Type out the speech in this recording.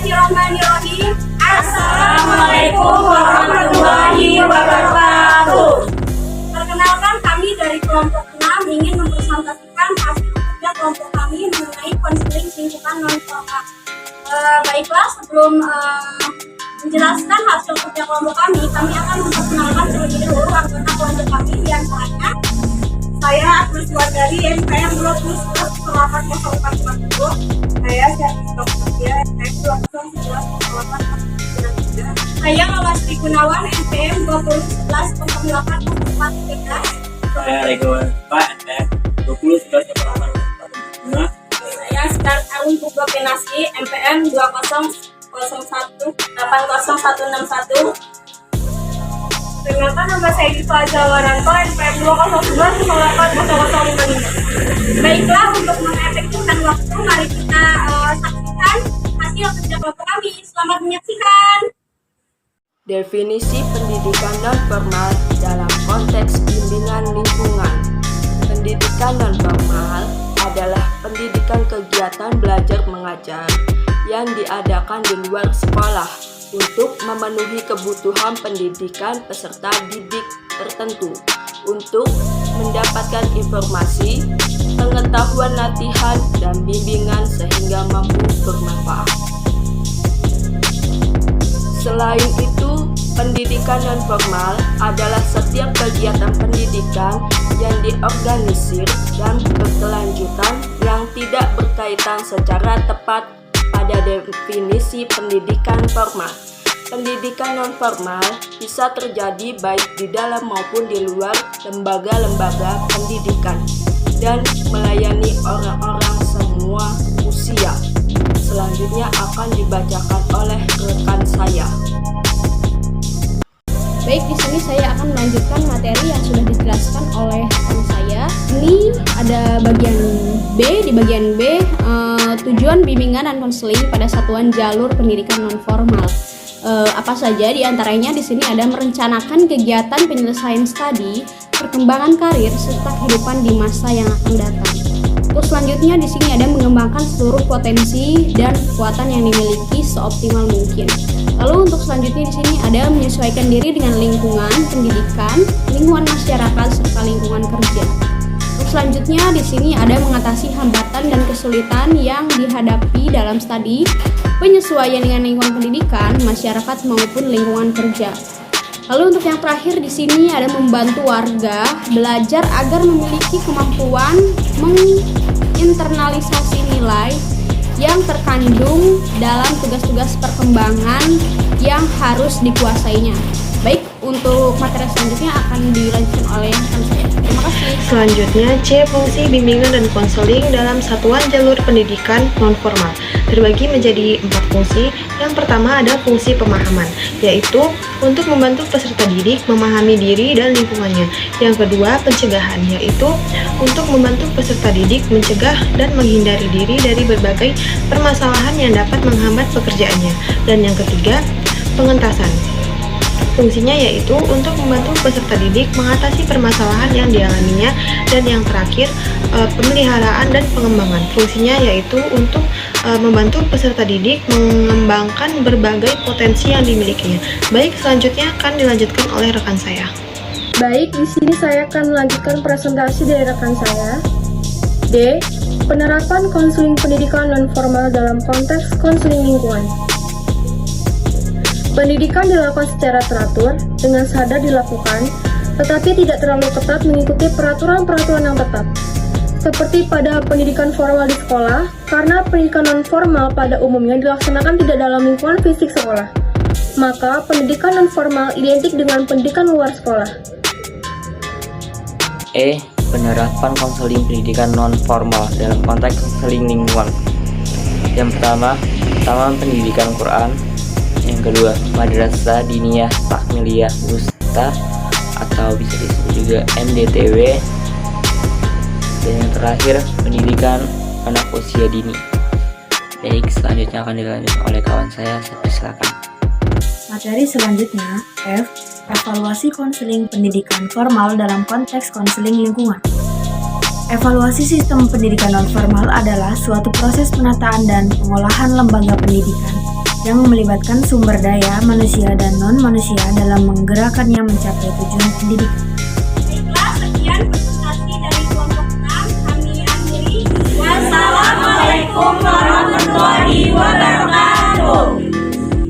Bismillahirrahmanirrahim. Assalamualaikum warahmatullahi wabarakatuh. Perkenalkan, kami dari kelompok 6 ingin mempresentasikan hasil kerja kelompok kami mengenai konseling lingkungan non formal. Baiklah, sebelum menjelaskan hasil kerja kelompok kami akan memperkenalkan terlebih dahulu anggota kelompok kami, di antaranya saya Agus Wardari, MPM 2011-0804. Saya Syarif Dokter, MPM 2011-0804. Saya Lawasri Gunawan, MPM 2011-0804. Saya Rego Pak, MPM 2011-0804. Saya Sekar Arun Pugo Penasi, MPM 2001-801661. Perkenalkan, nama saya Diva Jawaranto, MPM 2011-0805. Baiklah, untuk mengefektifkan waktu, mari kita saksikan hasil kerja kelompok kami. Selamat menyaksikan. Definisi pendidikan non-formal dalam konteks bimbingan lingkungan. Pendidikan non-formal adalah pendidikan kegiatan belajar mengajar yang diadakan di luar sekolah untuk memenuhi kebutuhan pendidikan peserta didik tertentu untuk mendapatkan informasi, pengetahuan, latihan, dan bimbingan sehingga mampu bermanfaat. Selain itu, pendidikan non-formal adalah setiap kegiatan pendidikan yang diorganisir dan berkelanjutan yang tidak berkaitan secara tepat pada definisi pendidikan formal. Pendidikan non-formal bisa terjadi baik di dalam maupun di luar lembaga-lembaga pendidikan dan melayani orang-orang semua usia. Selanjutnya akan dibacakan oleh rekan saya. Baik, di sini saya akan melanjutkan materi yang sudah dijelaskan oleh rekan saya. Ini ada bagian B. Di bagian B, tujuan bimbingan dan konseling pada satuan jalur pendidikan non-formal. Apa saja di antaranya di sini ada merencanakan kegiatan penyelesaian studi, perkembangan karir, serta kehidupan di masa yang akan datang. Terus selanjutnya di sini ada mengembangkan seluruh potensi dan kekuatan yang dimiliki seoptimal mungkin. Lalu untuk selanjutnya di sini ada menyesuaikan diri dengan lingkungan pendidikan, lingkungan masyarakat, serta lingkungan kerja. Terus selanjutnya di sini ada mengatasi hambatan dan kesulitan yang dihadapi dalam studi, penyesuaian dengan lingkungan pendidikan, masyarakat maupun lingkungan kerja. Lalu untuk yang terakhir di sini ada membantu warga belajar agar memiliki kemampuan menginternalisasi nilai yang terkandung dalam tugas-tugas perkembangan yang harus dikuasainya. Baik, untuk materi selanjutnya akan dilanjutkan oleh rekan saya. Terima kasih. Selanjutnya, C. Fungsi bimbingan dan konseling dalam satuan jalur pendidikan non-formal terbagi menjadi 4 fungsi. Yang pertama ada fungsi pemahaman, yaitu untuk membantu peserta didik memahami diri dan lingkungannya. Yang kedua, pencegahan, yaitu untuk membantu peserta didik mencegah dan menghindari diri dari berbagai permasalahan yang dapat menghambat pekerjaannya. Dan yang ketiga, pengentasan. Fungsinya yaitu untuk membantu peserta didik mengatasi permasalahan yang dialaminya. Dan yang terakhir, pemeliharaan dan pengembangan. Fungsinya yaitu untuk membantu peserta didik mengembangkan berbagai potensi yang dimilikinya. Baik, selanjutnya akan dilanjutkan oleh rekan saya. Baik, di sini saya akan melanjutkan presentasi dari rekan saya. D. Penerapan konseling pendidikan non-formal dalam konteks konseling lingkungan. Pendidikan dilakukan secara teratur, dengan sadar dilakukan, tetapi tidak terlalu ketat mengikuti peraturan-peraturan yang tetap. Seperti pada pendidikan formal di sekolah, karena pendidikan non-formal pada umumnya dilaksanakan tidak dalam lingkungan fisik sekolah. Maka, pendidikan non-formal identik dengan pendidikan luar sekolah. E. Penerapan konseling pendidikan non-formal dalam konteks konseling lingkungan. Yang pertama, Taman Pendidikan Quran. Yang kedua, Madrasah Diniyah Takmiliyah Wusta atau bisa disebut juga MDTW. Dan yang terakhir, pendidikan anak usia dini. Baik, selanjutnya akan dilanjutkan oleh kawan saya silakan. Materi selanjutnya, F. Evaluasi konseling pendidikan formal dalam konteks konseling lingkungan. Evaluasi sistem pendidikan non-formal adalah suatu proses penataan dan pengolahan lembaga pendidikan yang melibatkan sumber daya manusia dan non-manusia dalam menggerakkannya mencapai tujuan pendidikan.